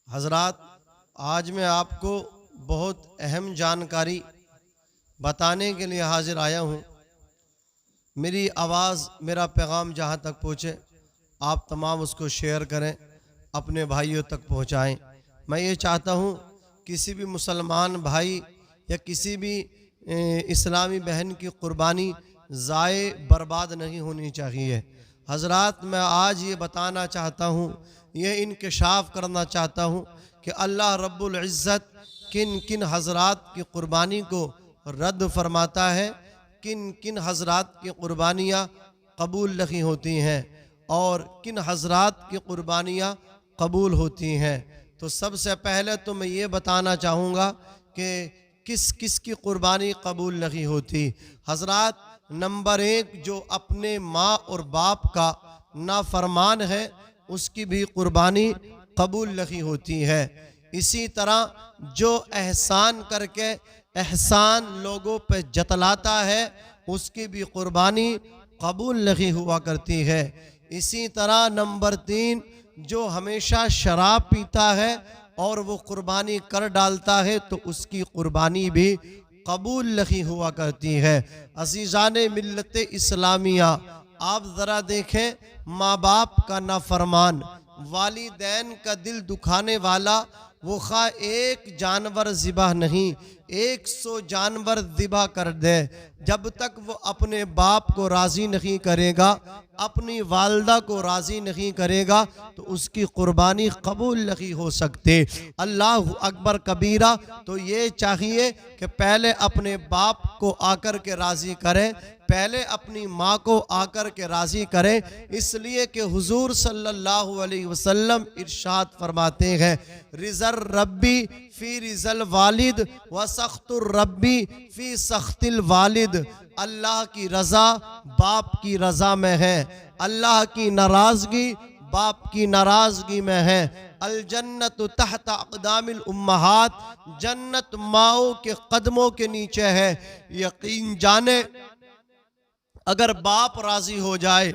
हज़रात, आज मैं आपको बहुत अहम जानकारी बताने के लिए हाजिर आया हूँ। मेरी आवाज़, मेरा पैगाम जहाँ तक पहुँचे, आप तमाम उसको शेयर करें, अपने भाइयों तक पहुँचाएं। मैं ये चाहता हूँ किसी भी मुसलमान भाई या किसी भी इस्लामी बहन की कुर्बानी ज़ाये बर्बाद नहीं होनी चाहिए। हज़रात, मैं आज ये बताना चाहता हूँ, ये इंकशाफ करना चाहता हूँ कि अल्लाह रब्बुल इज़्ज़त किन किन हज़रात की कुर्बानी को रद्द फरमाता है, किन किन हज़रात की कुर्बानियाँ कबूल नहीं होती हैं और किन हज़रात की कुर्बानियाँ कबूल होती हैं। तो सबसे पहले तो मैं ये बताना चाहूँगा कि किस किस की कुर्बानी कबूल नहीं होती। हज़रात, नंबर 1, जो अपने माँ और बाप का नाफरमान है उसकी भी कुर्बानी कबूल नहीं होती है। इसी तरह जो एहसान करके एहसान लोगों पे जतलाता है उसकी भी कुर्बानी कबूल नहीं हुआ करती है। इसी तरह नंबर 3, जो हमेशा शराब पीता है और वो कुर्बानी कर डालता है तो उसकी कुर्बानी भी कबूल नहीं हुआ करती है। अज़ीज़ाने मिल्लत इस्लामिया, आप ज़रा देखें, माँ बाप का नाफरमान, वालिदैन का दिल दुखाने वाला, वो खा एक जानवर ज़िबा नहीं 100 जानवर ज़िबा कर दे, जब तक वो अपने बाप को राज़ी नहीं करेगा, अपनी वालदा को राज़ी नहीं करेगा तो उसकी कुर्बानी कबूल नहीं हो सकते। अल्लाह अकबर कबीरा। तो ये चाहिए कि पहले अपने बाप को आकर के राज़ी करें, पहले अपनी माँ को आकर के राज़ी करें, इसलिए कि हुजूर सल्लल्लाहु अलैहि वसल्लम इरशाद फरमाते हैं, रिज़र रब्बी फ़ी रिज़ल वालिद व सख्तुर रब्बी फ़ी सख्तिल वालिद। अल्लाह की रज़ा बाप की रज़ा में है, अल्लाह की नाराज़गी बाप की नाराज़गी में है। अल जन्नत तहत अक़दामिल उम्महात, जन्नत माओ के कदमों के नीचे है। यकीन जाने अगर बाप राज़ी हो जाए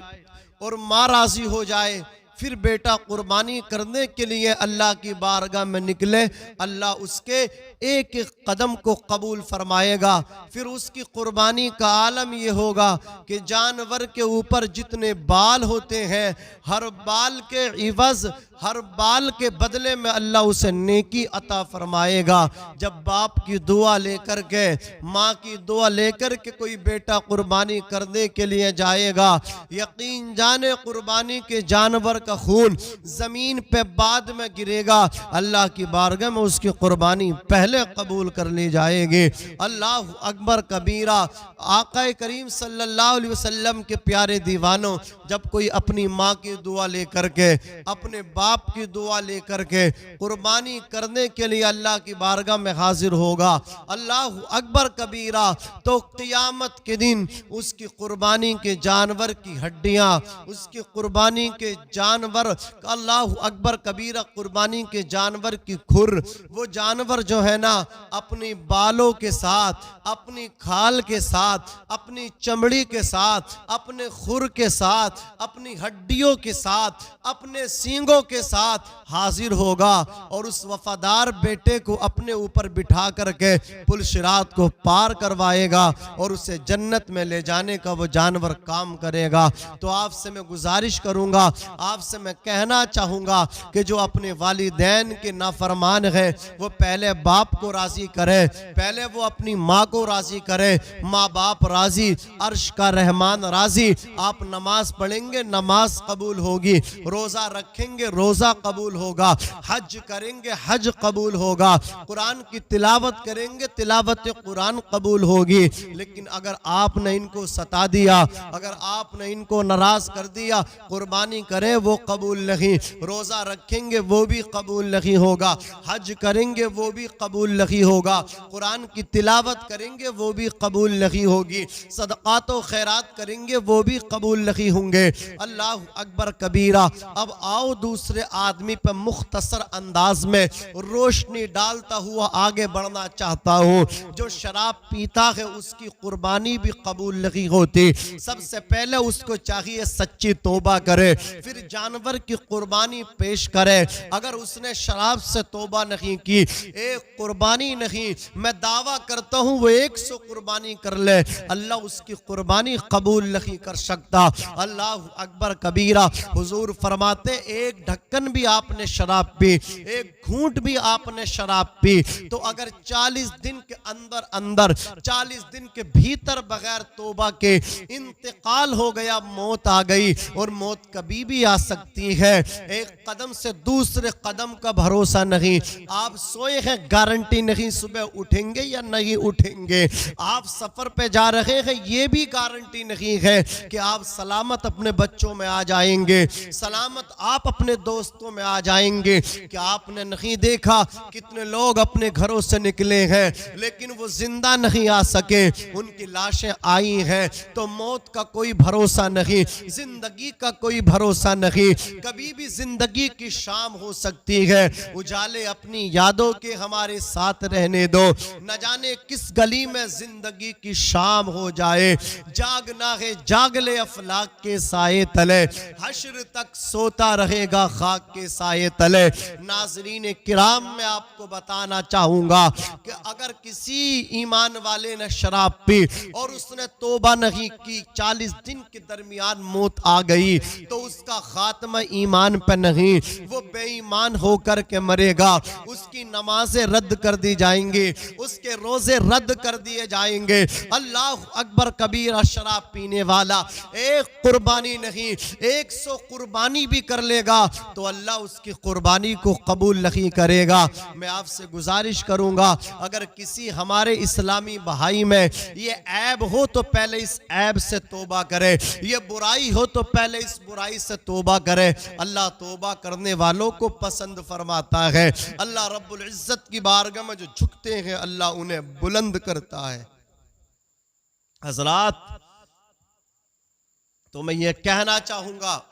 और माँ राज़ी हो जाए, फिर बेटा कुर्बानी करने के लिए अल्लाह की बारगाह में निकले, अल्लाह उसके एक एक कदम को कबूल फरमाएगा। फिर उसकी कुर्बानी का आलम ये होगा कि जानवर के ऊपर जितने बाल होते हैं, हर बाल के इवज़, हर बाल के बदले में अल्लाह उसे नेकी अता फरमाएगा। जब बाप की दुआ लेकर के, माँ की दुआ लेकर के कोई बेटा कुर्बानी करने के लिए जाएगा, यकीन जाने कुर्बानी के जानवर का खून ज़मीन पे बाद में गिरेगा, अल्लाह की बारगाह में उसकी कुर्बानी पहले कबूल कर ली जाएगी। अल्लाह अकबर कबीरा। आका करीम सल्लल्लाहु अलैहि वसल्लम के प्यारे दीवानों, जब कोई अपनी माँ की दुआ लेकर के, अपने बाप की दुआ लेकर के कुर्बानी करने के लिए अल्लाह की बारगाह में हाजिर होगा, अल्लाह अकबर कबीरा, तो क़ियामत के दिन उसकी कुर्बानी के जानवर की हड्डियाँ, उसकी कुर्बानी के जानवर, अल्लाह अकबर कबीरा, कुर्बानी के जानवर की खुर, वो जानवर जो है ना, अपनी बालों के साथ, अपनी खाल के साथ, अपनी चमड़ी के साथ, अपने खुर के साथ, अपनी हड्डियों के साथ, अपने सींगों के साथ हाजिर होगा और उस वफादार बेटे को अपने ऊपर बिठा करके पुलसिरात को पार करवाएगा और उसे जन्नत में ले जाने का वो जानवर काम करेगा। तो आपसे मैं गुजारिश करूंगा, आपसे मैं कहना चाहूँगा कि जो अपने वालिदैन के नाफरमान है वो पहले बाप को राज़ी करे, पहले वो अपनी माँ को राज़ी करे। माँ बाप राज़ी, अर्श का रहमान राज़ी। आप नमाज पढ़ेंगे, नमाज कबूल होगी, रोज़ा रखेंगे, रोज़ा कबूल होगा, हज करेंगे, हज कबूल होगा, कुरान की तिलावत करेंगे, तिलावत कुरान कबूल होगी। लेकिन अगर आपने इनको सता दिया, अगर आपने इनको नाराज़ कर दिया, कुर्बानी करें वो कबूल नहीं, रोज़ा रखेंगे वो भी कबूल नहीं होगा, हज करेंगे वो भी कबूल नहीं होगा, कुरान की तिलावत करेंगे वो भी कबूल नहीं होगी, सदक़ात व खैरात करेंगे वो भी कबूल नहीं होंगे। अल्लाह अकबर कबीरा। अब आओ दूसरे दूसरे आदमी पर मुख्तसर अंदाज में रोशनी डालता हुआ आगे बढ़ना चाहता हूँ। जो शराब पीता है उसकी कुर्बानी भी कबूल नहीं होती। सबसे पहले उसको चाहिए सच्ची तौबा करे, फिर जानवर की कुर्बानी पेश करे। अगर उसने शराब से तौबा नहीं की, एक कुर्बानी नहीं, मैं दावा करता हूँ वो 100 कुर्बानी कर ले, अल्लाह उसकी कुर्बानी कबूल नहीं कर सकता। अल्लाह अकबर कबीरा। हुजूर फरमाते एक ढक्कन भी आपने शराब पी, एक घूंट भी आपने शराब पी, तो अगर 40 दिन के अंदर अंदर 40 दिन के भीतर बगैर तौबा के इंतकाल हो गया, मौत आ गई, और मौत कभी भी आ सकती है। एक कदम से दूसरे कदम का भरोसा नहीं। आप सोए हैं, गारंटी नहीं सुबह उठेंगे या नहीं उठेंगे। आप सफर पे जा रहे हैं, ये भी गारंटी नहीं है कि आप सलामत अपने बच्चों में आ जाएंगे, सलामत आप अपने दोस्तों में आ जाएंगे। कि आपने नहीं देखा कितने लोग अपने घरों से निकले हैं लेकिन वो जिंदा नहीं आ सके, उनकी लाशें आई हैं। तो मौत का कोई भरोसा नहीं, जिंदगी का कोई भरोसा नहीं। कभी भी जिंदगी की शाम हो सकती है। उजाले अपनी यादों के हमारे साथ रहने दो, न जाने किस गली में जिंदगी की शाम हो जाए। जागना है जाग ले अफलाक के साए तले, हश्र तक सोता रहेगा खाक के साए तले। नाज़रीन किराम, मैं आपको बताना चाहूंगा कि अगर किसी ईमान वाले ने शराब पी और उसने तौबा नहीं की, 40 दिन के दरमियान मौत आ गई, तो उसका खात्मा ईमान पे नहीं, वो बेईमान होकर के मरेगा। उसकी नमाजें रद्द कर दी जाएंगी, उसके रोजे रद्द कर दिए जाएंगे। अल्लाह अकबर कबीरा। शराब पीने वाला एक कुर्बानी नहीं 100 कुर्बानी भी कर लेगा तो अल्लाह उसकी कुर्बानी को कबूल नहीं करेगा। मैं आपसे गुजारिश करूंगा, अगर किसी हमारे इस्लामी भाई में ये ऐब हो तो पहले इस ऐब से तौबा करे, ये बुराई हो तो पहले इस बुराई से तौबा करे। अल्लाह तौबा करने वालों को पसंद फरमाता है। अल्लाह रब्बुल इज्जत की बारगाह में जो झुकते हैं अल्लाह उन्हें बुलंद करता है। हजरात, तो मैं ये कहना चाहूंगा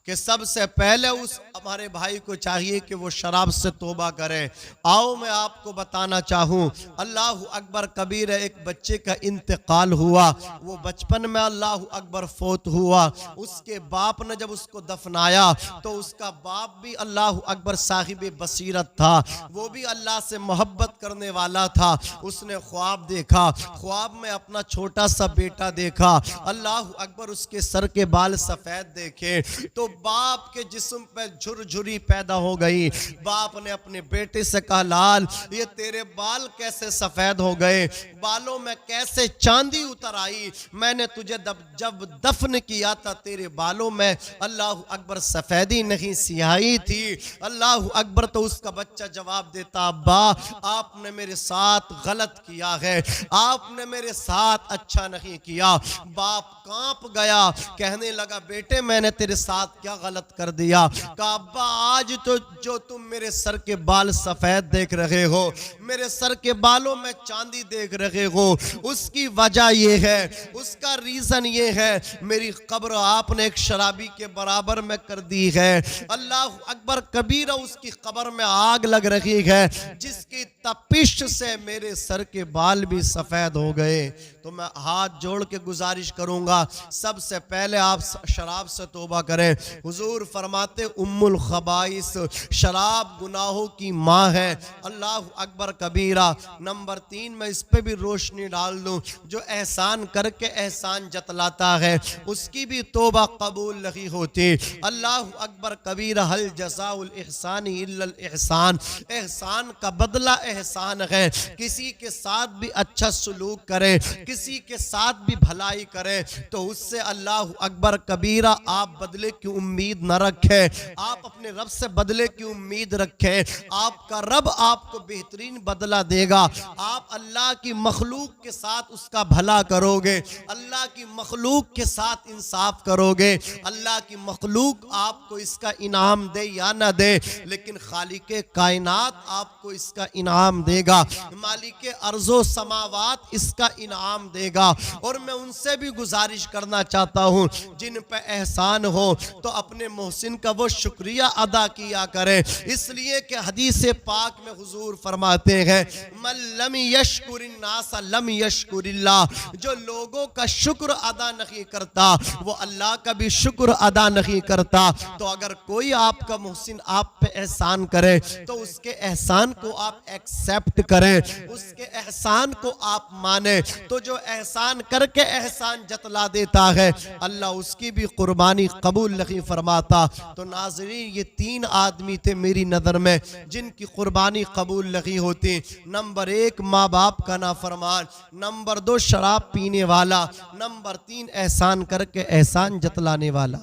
कि सबसे पहले उस हमारे भाई को चाहिए कि वो शराब से तौबा करे। आओ मैं आपको बताना चाहूँ, अल्लाह अकबर कबीर, एक बच्चे का इंतकाल हुआ। वो बचपन में अल्लाह अकबर फौत हुआ। उसके बाप ने जब उसको दफनाया तो उसका बाप भी अल्लाह अकबर साहिब बसीरत था, वो भी अल्लाह से मोहब्बत करने वाला था। उसने ख्वाब देखा, ख्वाब में अपना छोटा सा बेटा देखा। अल्लाह अकबर उसके सर के बाल सफ़ेद देखे तो बाप के जिस्म पे झुरझुरी पैदा हो गई। बाप ने अपने बेटे से कहा, लाल ये तेरे बाल कैसे सफेद हो गए, बालों में कैसे चांदी उतर आई? मैंने तुझे जब दफन किया था तेरे बालों में अल्लाह अकबर सफेदी नहीं सियाही थी। अल्लाह अकबर। तो उसका बच्चा जवाब देता, अब्बा आपने मेरे साथ गलत किया है, आपने मेरे साथ अच्छा नहीं किया। बाप कांप गया, कहने लगा, बेटे मैंने तेरे साथ क्या गलत कर दिया? कहा, अब्बा आज तो जो तुम मेरे सर के बाल सफेद देख रहे हो, मेरे सर के बालों में चांदी देख रहे हो, उसकी वजह ये है, उसका रीजन ये है, मेरी कब्र आपने एक शराबी के बराबर में कर दी है। अल्लाह अकबर कबीरा। उसकी कब्र में आग लग रही है जिसकी तपिश से मेरे सर के बाल भी सफेद हो गए। तो मैं हाथ जोड़ के गुजारिश करूंगा, सबसे पहले आप शराब से तौबा करें। हुजूर फरमाते, उम्मुल खबाइस, शराब गुनाहों की माँ है। अल्लाह अकबर कबीरा। नंबर 3 मैं इस पे भी रोशनी डाल दूं, जो एहसान करके एहसान जतलाता है उसकी भी तौबा कबूल नहीं होती। अल्लाह अकबर कबीरा। हल जज़ाउल इहसान इल्लल इहसान, एहसान का बदला एहसान है। किसी के साथ भी अच्छा सलूक करे, किसी के साथ भी भलाई करे, तो उससे अल्लाह अकबर कबीरा आप बदले की उम्मीद न रखें। आप अपने रब से बदले की उम्मीद रखें, आपका रब आपको बेहतरीन बदला देगा। आप अल्लाह की मखलूक के साथ उसका भला करोगे, अल्लाह की मखलूक के साथ इंसाफ करोगे। अल्लाह की मखलूक आपको इसका इनाम दे या ना दे, लेकिन खालिक कायनात आपको इसका इनाम इनाम देगा, मालिक अर्ज़ो समावात इसका इनाम देगा। और मैं उनसे भी गुजारिश करना चाहता हूँ जिन पे एहसान हो तो अपने मोहसिन का वो शुक्रिया अदा किया करें, इसलिए कि हदीस पाक में हुजूर फरमाते हैं मन लम यशकुरिन्नास लम यशकुरिल्लाह, जो लोगों का शुक्र अदा नहीं करता वो अल्लाह का भी शुक्र अदा नहीं करता। तो अगर कोई आपका मोहसिन आप पे एहसान करे तो उसके एहसान को आप एक्सेप्ट करें, उसके एहसान को आप माने। तो जो एहसान करके एहसान जतला देता है अल्लाह उसकी भी कुर्बानी कबूल नहीं फरमाता। तो नाज़रीन, ये 3 आदमी थे मेरी नज़र में जिनकी कुर्बानी कबूल नहीं होती। नंबर 1 माँ बाप का नाफरमान, नंबर 2 शराब पीने वाला, नंबर 3 एहसान करके एहसान जतलाने वाला।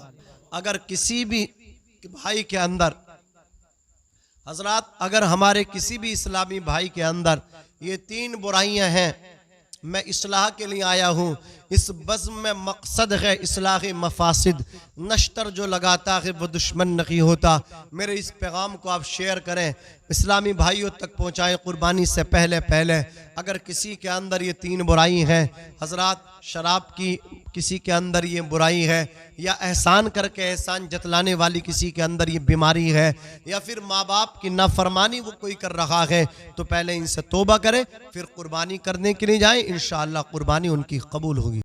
अगर किसी भी भाई के अंदर हजरात, अगर हमारे किसी भी इस्लामी भाई के अंदर ये 3 बुराइयां हैं, मैं इस्लाह के लिए आया हूँ। इस बज़्म में मकसद है इस्लाह मफासिद, नश्तर जो लगाता है वो दुश्मन नहीं होता। मेरे इस पैगाम को आप शेयर करें, इस्लामी भाइयों तक पहुँचाएँ कुर्बानी से पहले पहले। अगर किसी के अंदर ये 3 बुराई हैं हजरात, शराब की किसी के अंदर ये बुराई है, या एहसान करके एहसान जतलाने वाली किसी के अंदर ये बीमारी है, या फिर माँ बाप की नाफरमानी वो कोई कर रहा है, तो पहले इनसे तौबा करें, फिर कुर्बानी करने के लिए जाएं। इंशाअल्लाह कुर्बानी उनकी कबूल होगी।